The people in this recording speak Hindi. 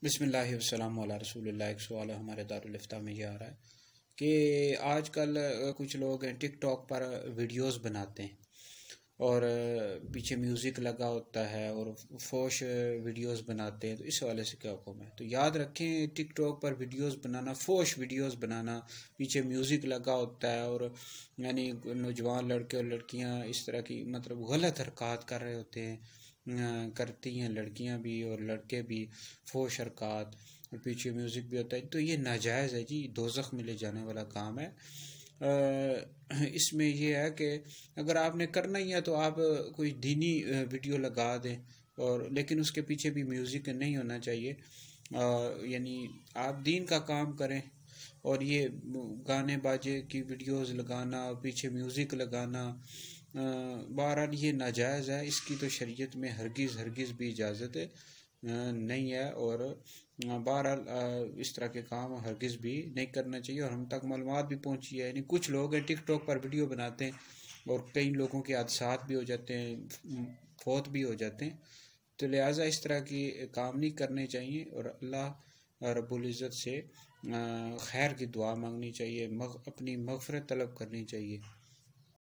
बिस्मिल्लाहि वस्सलामु अला रसूलिल्लाह। एक सवाल हमारे दारुल इफ्ता में ये आ रहा है कि आजकल कुछ लोग हैं टिकटॉक पर वीडियोस बनाते हैं और पीछे म्यूज़िक लगा होता है और फोश वीडियोस बनाते हैं। तो इस वाले से क्या हुक्म है? तो याद रखें, टिकटॉक पर वीडियोस बनाना, फोश वीडियोस बनाना, पीछे म्यूज़िक लगा होता है और यानी नौजवान लड़के और लड़कियां इस तरह की मतलब गलत हरकत कर रहे होते हैं, करती हैं लड़कियां भी और लड़के भी फोश हरकत, और पीछे म्यूज़िक भी होता है। तो ये नाजायज़ है जी, दोज़ख में ले जाने वाला काम है। इसमें ये है कि अगर आपने करना ही है तो आप कोई दीनी वीडियो लगा दें, और लेकिन उसके पीछे भी म्यूज़िक नहीं होना चाहिए। यानी आप दीन का काम करें, और ये गाने बाजे की वीडियोस लगाना और पीछे म्यूज़िक लगाना बहरहाल ये नाजायज़ है। इसकी तो शरीयत में हरगिज़ भी इजाज़त नहीं है, और बहरहाल इस तरह के काम हरगिज़ भी नहीं करना चाहिए। और हम तक मालूमात भी पहुँची है, यानी कुछ लोग हैं टिकटॉक पर वीडियो बनाते हैं और कई लोगों के हादसात भी हो जाते हैं, फौत भी हो जाते हैं। तो लिहाजा इस तरह की काम नहीं करने चाहिए, और अल्लाह रब्बुल इज़्ज़त से खैर की दुआ मांगनी चाहिए, अपनी मग़फ़िरत तलब करनी चाहिए।